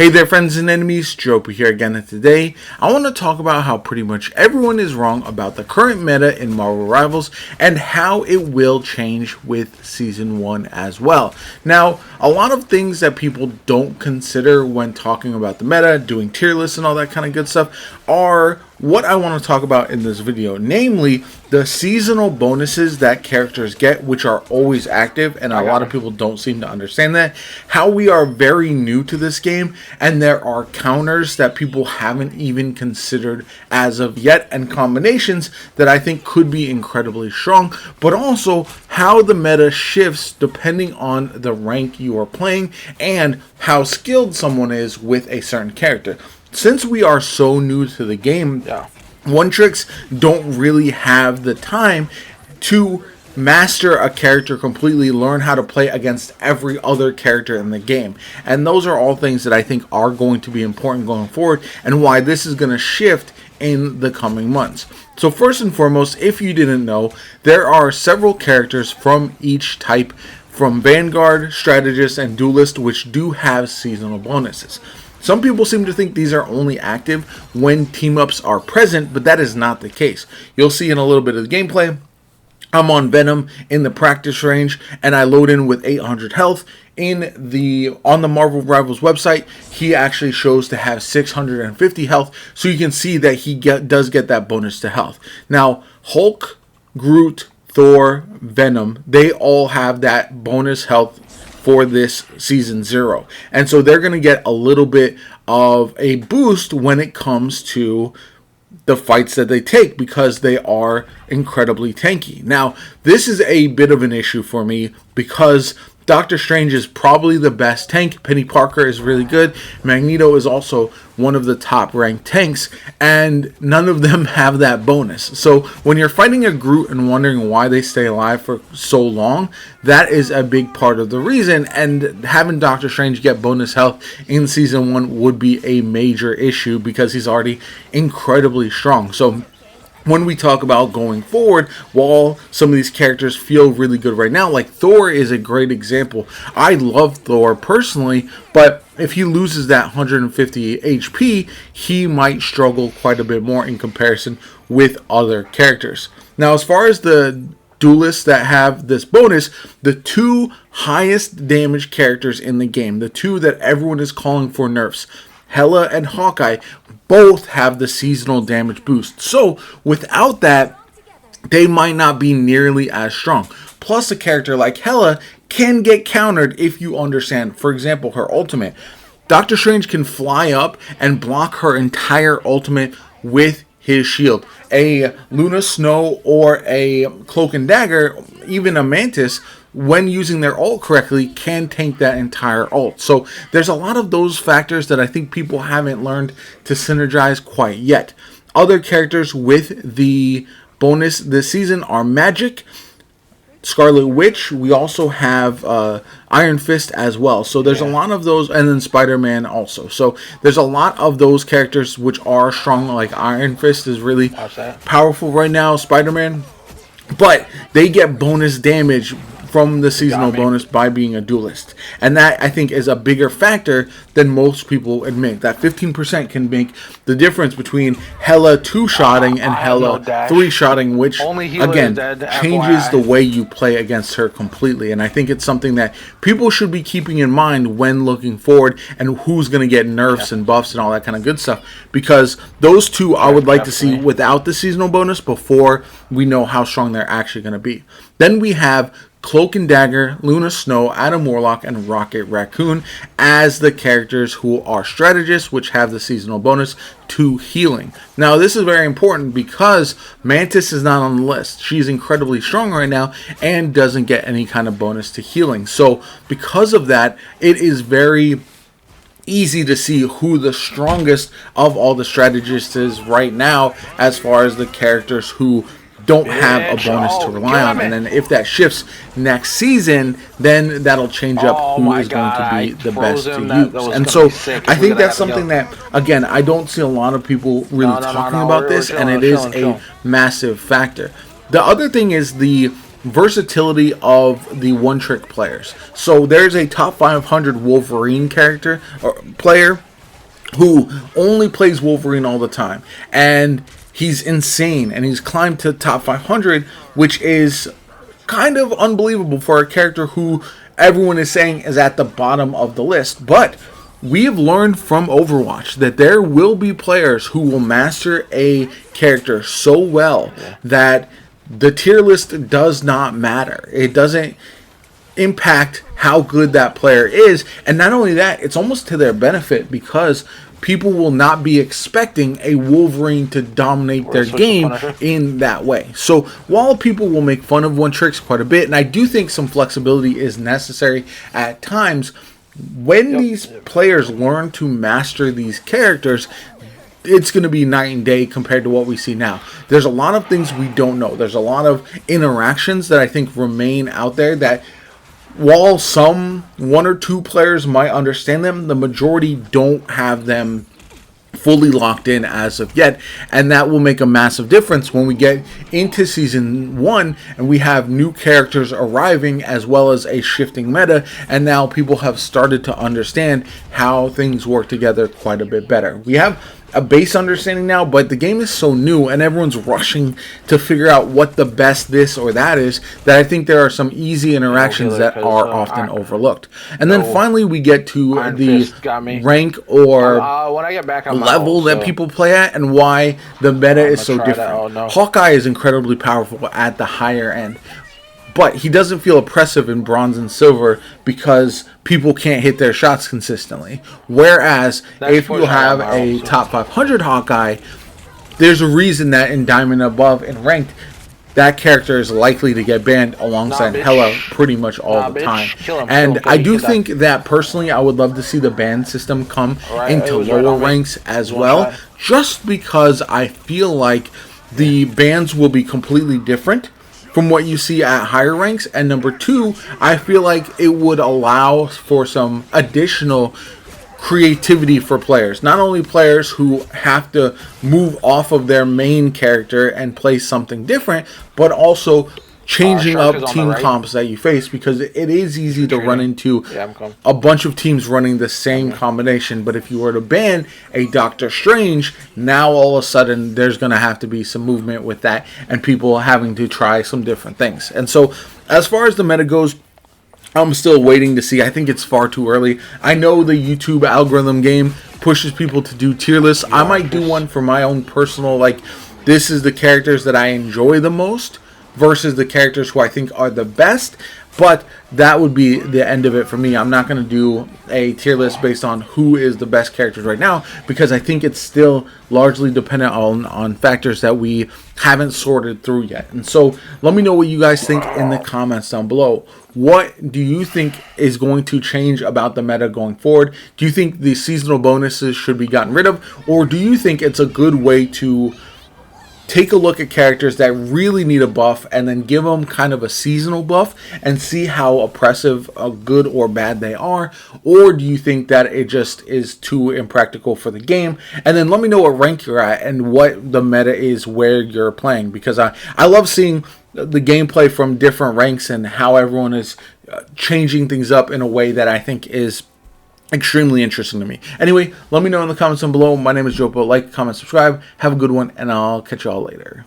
Hey there friends and enemies, JoPa here again, and today I want to talk about how pretty much everyone is wrong about the current meta in Marvel Rivals and how it will change with Season 1 as well. Now, a lot of things that people don't consider when talking about the meta, doing tier lists and all that kind of good stuff are what I want to talk about in this video, namely the seasonal bonuses that characters get, which are always active, and a lot of people don't seem to understand that. How we are very new to this game, and there are counters that people haven't even considered as of yet, and combinations that I think could be incredibly strong, but also how the meta shifts depending on the rank you are playing and how skilled someone is with a certain character. Since we are so new to the game, one-tricks don't really have the time to master a character completely, learn how to play against every other character in the game. And those are all things that I think are going to be important going forward, and why this is going to shift in the coming months. So first and foremost, if you didn't know, there are several characters from each type, from Vanguard, Strategist, and Duelist, which do have seasonal bonuses. Some people seem to think these are only active when team-ups are present, but that is not the case. You'll see in a little bit of the gameplay, I'm on Venom in the practice range, and I load in with 800 health. On the Marvel Rivals website, he actually shows to have 650 health, so you can see that he does get that bonus to health. Now, Hulk, Groot, Thor, Venom, they all have that bonus health for this season 0, and so they're going to get a little bit of a boost when it comes to the fights that they take, because they are incredibly tanky. Now, this is a bit of an issue for me because Doctor Strange is probably the best tank. Penny Parker is really good. Magneto is also one of the top ranked tanks, and none of them have that bonus. So when you're fighting a Groot and wondering why they stay alive for so long, that is a big part of the reason, and having Doctor Strange get bonus health in Season 1 would be a major issue because he's already incredibly strong. So when we talk about going forward, while some of these characters feel really good right now, like Thor is a great example. I love Thor personally, but if he loses that 150 HP, he might struggle quite a bit more in comparison with other characters. Now, as far as the duelists that have this bonus, the two highest damage characters in the game, the two that everyone is calling for nerfs, Hela and Hawkeye, both have the seasonal damage boost. So without that, they might not be nearly as strong. Plus, a character like Hela can get countered if you understand, for example, her ultimate. Doctor Strange can fly up and block her entire ultimate with his shield. A Luna Snow or a Cloak and Dagger, even a Mantis, when using their ult correctly, can tank that entire ult. So there's a lot of those factors that I think people haven't learned to synergize quite yet. Other characters with the bonus this season are Magic, Scarlet Witch. We also have Iron Fist as well. So there's a lot of those, and then Spider-Man also. So there's a lot of those characters which are strong, like Iron Fist is really powerful right now, Spider-Man. But they get bonus damage from the seasonal bonus by being a duelist. And that, I think, is a bigger factor than most people admit. That 15% can make the difference between Hela 2-shotting and Hela 3-shotting, which, again, changes the way you play against her completely. And I think it's something that people should be keeping in mind when looking forward, and who's going to get nerfs and buffs and all that kind of good stuff. Because those two I would like to see without the seasonal bonus before we know how strong they're actually going to be. Then we have Cloak and Dagger, Luna Snow, Adam Warlock, and Rocket Raccoon as the characters who are strategists, which have the seasonal bonus to healing. Now, this is very important because Mantis is not on the list. She's incredibly strong right now and doesn't get any kind of bonus to healing. So because of that, it is very easy to see who the strongest of all the strategists is right now as far as the characters who don't have a bonus to rely on. And then if that shifts next season, then that'll change up who is going to be the best to use. And so I think that's something that, again, I don't see a lot of people really talking about this, and it is a massive factor. The other thing is the versatility of the one-trick players. So there's a top 500 Wolverine character or player who only plays Wolverine all the time, and he's insane, and he's climbed to top 500, which is kind of unbelievable for a character who everyone is saying is at the bottom of the list. But we have learned from Overwatch that there will be players who will master a character so well that the tier list does not matter. It doesn't impact how good that player is. And not only that, it's almost to their benefit, because people will not be expecting a Wolverine to dominate their game in that way. So while people will make fun of one tricks quite a bit, and I do think some flexibility is necessary at times, when these players learn to master these characters, it's going to be night and day compared to what we see now. There's a lot of things we don't know. There's a lot of interactions that I think remain out there that, while some one or two players might understand them, the majority don't have them fully locked in as of yet, and that will make a massive difference when we get into season 1 and we have new characters arriving as well as a shifting meta, and now people have started to understand how things work together quite a bit better. We have a base understanding now, but the game is so new and everyone's rushing to figure out what the best this or that is, that I think there are some easy interactions that are often overlooked. And then finally we get to the rank or when I get back on level that people play at, and why the meta is so different. Hawkeye is incredibly powerful at the higher end, but he doesn't feel oppressive in bronze and silver because people can't hit their shots consistently. Whereas if you have a top 500 Hawkeye, there's a reason that in diamond above and ranked, that character is likely to get banned alongside Hela pretty much all the time. And I do think that personally I would love to see the ban system come into lower ranks as well, just because I feel like the bans will be completely different from what you see at higher ranks. And number two, I feel like it would allow for some additional creativity for players. Not only players who have to move off of their main character and play something different, but also changing up team comps that you face, because it is easy to run into a bunch of teams running the same combination. But if you were to ban a Doctor Strange, now all of a sudden there's going to have to be some movement with that and people having to try some different things. And so as far as the meta goes, I'm still waiting to see. I think it's far too early. I know the YouTube algorithm game pushes people to do tier lists. I might do one for my own personal, like, this is the characters that I enjoy the most versus the characters who I think are the best, but that would be the end of it for me. I'm not going to do a tier list based on who is the best characters right now, because I think it's still largely dependent on factors that we haven't sorted through yet. And so let me know what you guys think in the comments down below. What do you think is going to change about the meta going forward? Do you think the seasonal bonuses should be gotten rid of, or do you think it's a good way to take a look at characters that really need a buff and then give them kind of a seasonal buff and see how oppressive, good or bad they are? Or do you think that it just is too impractical for the game? And then let me know what rank you're at and what the meta is where you're playing, because I love seeing the gameplay from different ranks and how everyone is changing things up in a way that I think is extremely interesting to me. Anyway, let me know in the comments down below. My name is JoPo. Like, comment, subscribe. Have a good one, and I'll catch y'all later.